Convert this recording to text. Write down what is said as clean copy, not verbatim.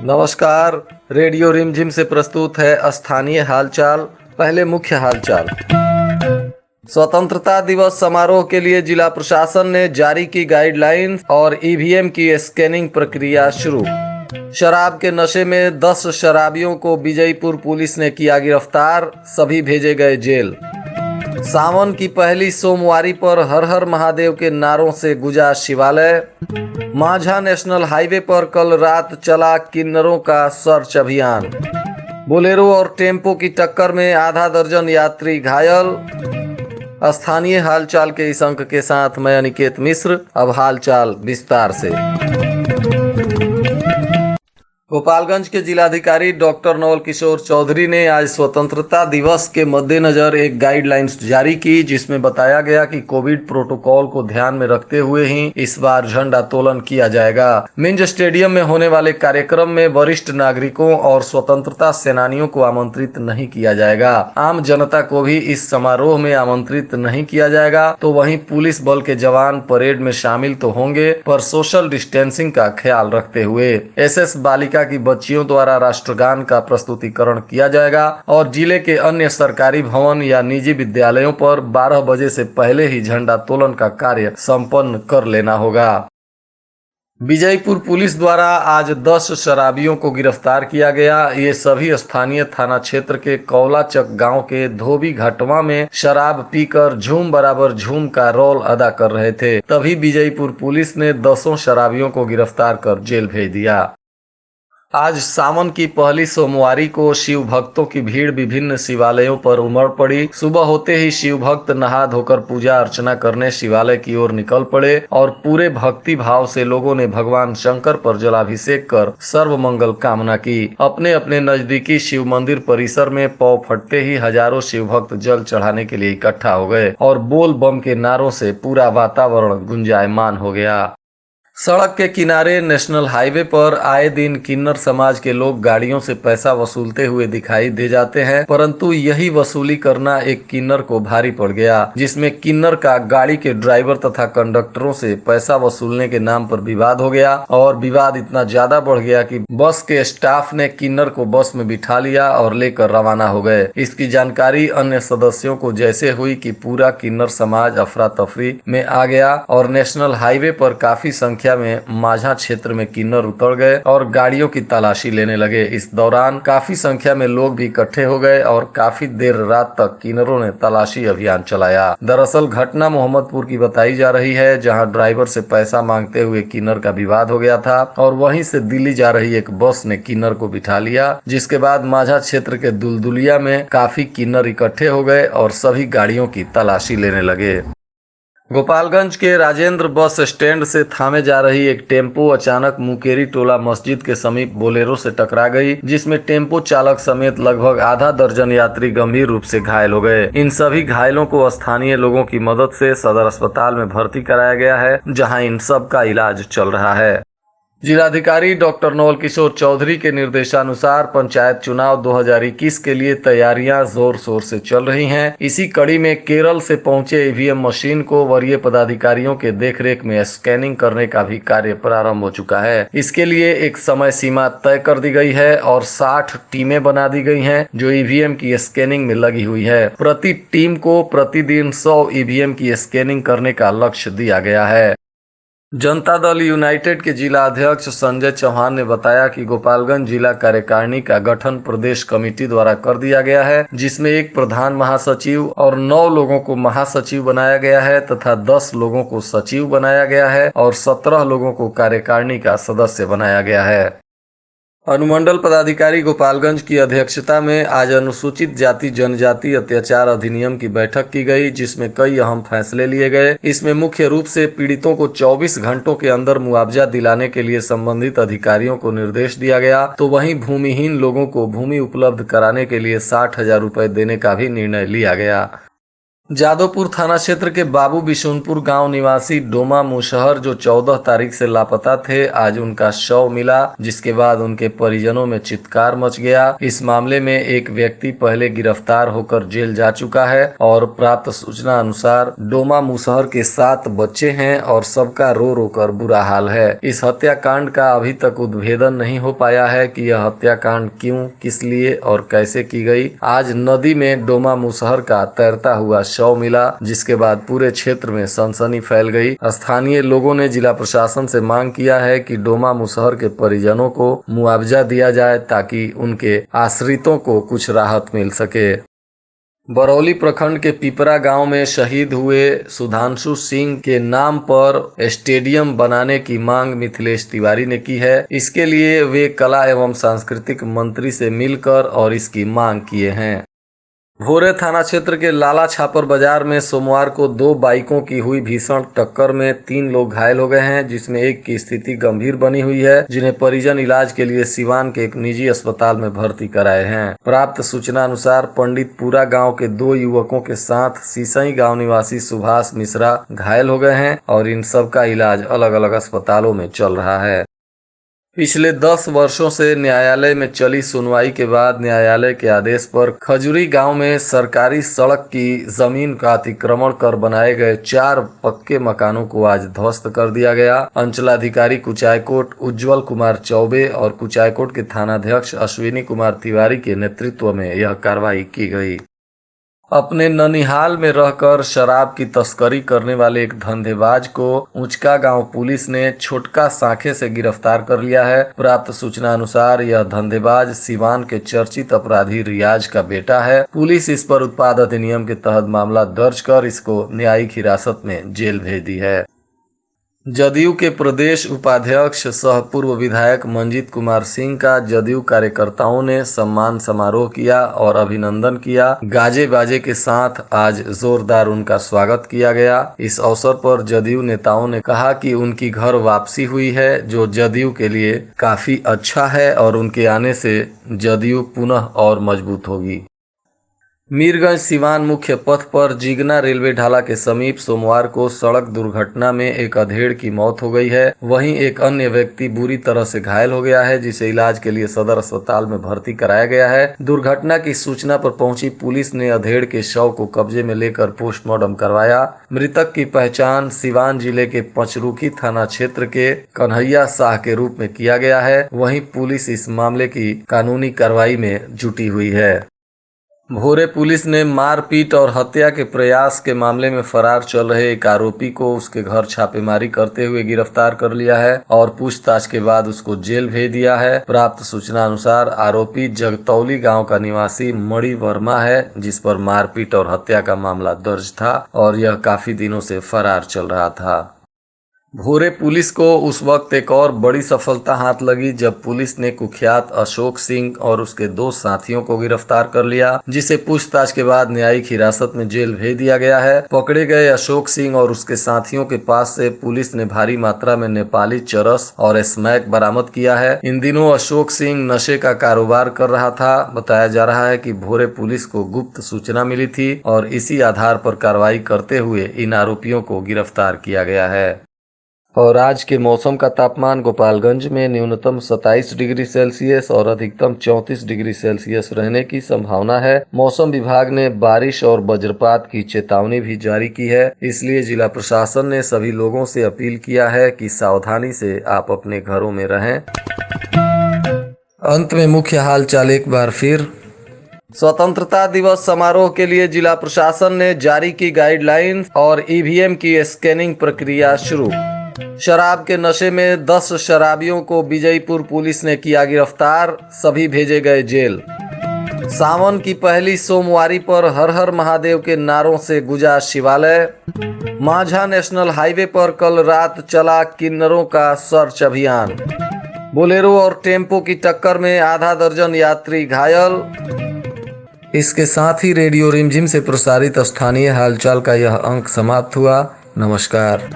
नमस्कार। रेडियो रिमझिम से प्रस्तुत है स्थानीय हालचाल। पहले मुख्य हालचाल। स्वतंत्रता दिवस समारोह के लिए जिला प्रशासन ने जारी की गाइडलाइंस और ईवीएम की स्कैनिंग प्रक्रिया शुरू। शराब के नशे में 10 शराबियों को विजयपुर पुलिस ने किया गिरफ्तार, सभी भेजे गए जेल। सावन की पहली सोमवारी पर हर हर महादेव के नारों से गुजा शिवालय। माझा नेशनल हाईवे पर कल रात चला किन्नरों का सर्च अभियान। बोलेरो और टेम्पो की टक्कर में आधा दर्जन यात्री घायल। स्थानीय हालचाल के इस अंक के साथ मैं अनिकेत मिश्र। अब हालचाल विस्तार से। गोपालगंज के जिलाधिकारी डॉक्टर नवल किशोर चौधरी ने आज स्वतंत्रता दिवस के मद्देनजर एक गाइडलाइंस जारी की, जिसमें बताया गया कि कोविड प्रोटोकॉल को ध्यान में रखते हुए ही इस बार झंडोत्तोलन किया जाएगा। मिंज स्टेडियम में होने वाले कार्यक्रम में वरिष्ठ नागरिकों और स्वतंत्रता सेनानियों को आमंत्रित नहीं किया जाएगा। आम जनता को भी इस समारोह में आमंत्रित नहीं किया जाएगा। तो वहीं पुलिस बल के जवान परेड में शामिल तो होंगे, पर सोशल डिस्टेंसिंग का ख्याल रखते हुए SS बालिका की बच्चियों द्वारा राष्ट्रगान का प्रस्तुतिकरण किया जाएगा और जिले के अन्य सरकारी भवन या निजी विद्यालयों पर 12 बजे से पहले ही झंडोत्तोलन का कार्य संपन्न कर लेना होगा। विजयपुर पुलिस द्वारा आज 10 शराबियों को गिरफ्तार किया गया। ये सभी स्थानीय थाना क्षेत्र के कौलाचक गांव के धोबी घाटवा में शराब पीकर झूम बराबर झूम का रोल अदा कर रहे थे। तभी विजयपुर पुलिस ने 10 शराबियों को गिरफ्तार कर जेल भेज दिया। आज सावन की पहली सोमवारी को शिव भक्तों की भीड़ विभिन्न शिवालयों पर उमड़ पड़ी। सुबह होते ही शिव भक्त नहा धोकर पूजा अर्चना करने शिवालय की ओर निकल पड़े और पूरे भक्ति भाव से लोगों ने भगवान शंकर पर जलाभिषेक कर सर्व मंगल कामना की। अपने अपने नजदीकी शिव मंदिर परिसर में पौ फटते ही हजारों शिव भक्त जल चढ़ाने के लिए इकट्ठा हो गए और बोल बम के नारों से पूरा वातावरण गुंजायमान हो गया। सड़क के किनारे नेशनल हाईवे पर आए दिन किन्नर समाज के लोग गाड़ियों से पैसा वसूलते हुए दिखाई दे जाते हैं, परंतु यही वसूली करना एक किन्नर को भारी पड़ गया, जिसमें किन्नर का गाड़ी के ड्राइवर तथा कंडक्टरों से पैसा वसूलने के नाम पर विवाद हो गया और विवाद इतना ज्यादा बढ़ गया कि बस के स्टाफ ने किन्नर को बस में बिठा लिया और लेकर रवाना हो गए। इसकी जानकारी अन्य सदस्यों को जैसे हुई कि पूरा किन्नर समाज अफरा तफरी में आ गया और नेशनल हाईवे पर काफी संख्या में माझा क्षेत्र में किन्नर उतर गए और गाड़ियों की तलाशी लेने लगे। इस दौरान काफी संख्या में लोग भी इकट्ठे हो गए और काफी देर रात तक किन्नरों ने तलाशी अभियान चलाया। दरअसल घटना मोहम्मदपुर की बताई जा रही है, जहां ड्राइवर से पैसा मांगते हुए किन्नर का विवाद हो गया था और वहीं से दिल्ली जा रही एक बस ने किन्नर को बिठा लिया, जिसके बाद माझा क्षेत्र के दुलदुलिया में काफी किन्नर इकट्ठे हो गए और सभी गाड़ियों की तलाशी लेने लगे। गोपालगंज के राजेंद्र बस स्टैंड से थामे जा रही एक टेम्पो अचानक मुकेरी टोला मस्जिद के समीप बोलेरो से टकरा गई, जिसमें टेम्पो चालक समेत लगभग आधा दर्जन यात्री गंभीर रूप से घायल हो गए। इन सभी घायलों को स्थानीय लोगों की मदद से सदर अस्पताल में भर्ती कराया गया है, जहां इन सब का इलाज चल रहा है। जिलाधिकारी डॉक्टर नवल किशोर चौधरी के निर्देशानुसार पंचायत चुनाव 2021 के लिए तैयारियां जोर शोर से चल रही हैं। इसी कड़ी में केरल से पहुंचे ईवीएम मशीन को वरीय पदाधिकारियों के देखरेख में स्कैनिंग करने का भी कार्य प्रारंभ हो चुका है। इसके लिए एक समय सीमा तय कर दी गई है और 60 टीमें बना दी गई हैं, जो ईवीएम की स्कैनिंग में लगी हुई है। प्रति टीम को प्रतिदिन 100 ईवीएम की स्कैनिंग करने का लक्ष्य दिया गया है। जनता दल यूनाइटेड के जिला अध्यक्ष संजय चौहान ने बताया कि गोपालगंज जिला कार्यकारिणी का गठन प्रदेश कमेटी द्वारा कर दिया गया है, जिसमें एक प्रधान महासचिव और 9 लोगों को महासचिव बनाया गया है तथा 10 लोगों को सचिव बनाया गया है और 17 लोगों को कार्यकारिणी का सदस्य बनाया गया है। अनुमंडल पदाधिकारी गोपालगंज की अध्यक्षता में आज अनुसूचित जाति जनजाति अत्याचार अधिनियम की बैठक की गई, जिसमें कई अहम फैसले लिए गए। इसमें मुख्य रूप से पीड़ितों को 24 घंटों के अंदर मुआवजा दिलाने के लिए संबंधित अधिकारियों को निर्देश दिया गया, तो वहीं भूमिहीन लोगों को भूमि उपलब्ध कराने के लिए 60,000 रुपए देने का भी निर्णय लिया गया। जादवपुर थाना क्षेत्र के बाबू बिशुनपुर गांव निवासी डोमा मुशहर जो 14 तारीख से लापता थे, आज उनका शव मिला, जिसके बाद उनके परिजनों में चित्कार मच गया। इस मामले में एक व्यक्ति पहले गिरफ्तार होकर जेल जा चुका है और प्राप्त सूचना अनुसार डोमा मुशहर के 7 बच्चे हैं और सबका रो रो कर बुरा हाल है। इस हत्याकांड का अभी तक उद्भेदन नहीं हो पाया है कि यह हत्याकांड क्यों, किस लिए और कैसे की गई। आज नदी में डोमा मुशहर का तैरता हुआ शव मिला, जिसके बाद पूरे क्षेत्र में सनसनी फैल गई। स्थानीय लोगों ने जिला प्रशासन से मांग किया है कि डोमा मुशहर के परिजनों को मुआवजा दिया जाए ताकि उनके आश्रितों को कुछ राहत मिल सके। बरौली प्रखंड के पिपरा गांव में शहीद हुए सुधांशु सिंह के नाम पर स्टेडियम बनाने की मांग मिथिलेश तिवारी ने की है। इसके लिए वे कला एवं सांस्कृतिक मंत्री से मिलकर और इसकी मांग किए हैं। भोरे थाना क्षेत्र के लाला छापर बाजार में सोमवार को 2 बाइकों की हुई भीषण टक्कर में 3 लोग घायल हो गए हैं, जिसमें एक की स्थिति गंभीर बनी हुई है, जिन्हें परिजन इलाज के लिए सिवान के एक निजी अस्पताल में भर्ती कराए हैं। प्राप्त सूचना अनुसार पंडितपुरा गांव के 2 युवकों के साथ सीसई गांव निवासी सुभाष मिश्रा घायल हो गए हैं और इन सब का इलाज अलग अलग अस्पतालों में चल रहा है। पिछले 10 वर्षों से न्यायालय में चली सुनवाई के बाद न्यायालय के आदेश पर खजुरी गांव में सरकारी सड़क की जमीन का अतिक्रमण कर बनाए गए 4 पक्के मकानों को आज ध्वस्त कर दिया गया। अंचलाधिकारी कुचायकोट उज्जवल कुमार चौबे और कुचायकोट के थानाध्यक्ष अश्विनी कुमार तिवारी के नेतृत्व में यह कार्रवाई की गई। अपने ननिहाल में रहकर शराब की तस्करी करने वाले एक धंधेबाज को ऊंचका गांव पुलिस ने छोटका साखे से गिरफ्तार कर लिया है। प्राप्त सूचना अनुसार यह धंधेबाज सिवान के चर्चित अपराधी रियाज का बेटा है। पुलिस इस पर उत्पाद अधिनियम के तहत मामला दर्ज कर इसको न्यायिक हिरासत में जेल भेज दी है। जदयू के प्रदेश उपाध्यक्ष सह पूर्व विधायक मंजीत कुमार सिंह का जदयू कार्यकर्ताओं ने सम्मान समारोह किया और अभिनंदन किया। गाजे बाजे के साथ आज जोरदार उनका स्वागत किया गया। इस अवसर पर जदयू नेताओं ने कहा कि उनकी घर वापसी हुई है, जो जदयू के लिए काफी अच्छा है और उनके आने से जदयू पुनः और मजबूत होगी। मीरगंज सिवान मुख्य पथ पर जिगना रेलवे ढाला के समीप सोमवार को सड़क दुर्घटना में एक अधेड़ की मौत हो गई है। वहीं एक अन्य व्यक्ति बुरी तरह से घायल हो गया है, जिसे इलाज के लिए सदर अस्पताल में भर्ती कराया गया है। दुर्घटना की सूचना पर पहुंची पुलिस ने अधेड़ के शव को कब्जे में लेकर पोस्टमार्टम करवाया। मृतक की पहचान सिवान जिले के पचरुखी थाना क्षेत्र के कन्हैया शाह के रूप में किया गया है। वहीं पुलिस इस मामले की कानूनी कार्रवाई में जुटी हुई है। भोरे पुलिस ने मारपीट और हत्या के प्रयास के मामले में फरार चल रहे एक आरोपी को उसके घर छापेमारी करते हुए गिरफ्तार कर लिया है और पूछताछ के बाद उसको जेल भेज दिया है। प्राप्त सूचना अनुसार आरोपी जगतौली गांव का निवासी मणि वर्मा है, जिस पर मारपीट और हत्या का मामला दर्ज था और यह काफी दिनों से फरार चल रहा था। भोरे पुलिस को उस वक्त एक और बड़ी सफलता हाथ लगी जब पुलिस ने कुख्यात अशोक सिंह और उसके 2 साथियों को गिरफ्तार कर लिया, जिसे पूछताछ के बाद न्यायिक हिरासत में जेल भेज दिया गया है। पकड़े गए अशोक सिंह और उसके साथियों के पास से पुलिस ने भारी मात्रा में नेपाली चरस और स्मैक बरामद किया है। इन दिनों अशोक सिंह नशे का कारोबार कर रहा था। बताया जा रहा है कि भोरे पुलिस को गुप्त सूचना मिली थी और इसी आधार पर कार्रवाई करते हुए इन आरोपियों को गिरफ्तार किया गया है। और आज के मौसम का तापमान गोपालगंज में न्यूनतम 27 डिग्री सेल्सियस और अधिकतम 34 डिग्री सेल्सियस रहने की संभावना है। मौसम विभाग ने बारिश और वज्रपात की चेतावनी भी जारी की है, इसलिए जिला प्रशासन ने सभी लोगों से अपील किया है कि सावधानी से आप अपने घरों में रहें। अंत में मुख्य हालचाल एक बार फिर। स्वतंत्रता दिवस समारोह के लिए जिला प्रशासन ने जारी की गाइडलाइंस और ईवीएम की स्कैनिंग प्रक्रिया शुरू। शराब के नशे में 10 शराबियों को विजयपुर पुलिस ने किया गिरफ्तार, सभी भेजे गए जेल। सावन की पहली सोमवारी पर हर हर महादेव के नारों से गुजा शिवालय। माझा नेशनल हाईवे पर कल रात चला किन्नरों का सर्च अभियान। बोलेरो और टेम्पो की टक्कर में आधा दर्जन यात्री घायल। इसके साथ ही रेडियो रिमझिम से प्रसारित स्थानीय हालचाल का यह अंक समाप्त हुआ। नमस्कार।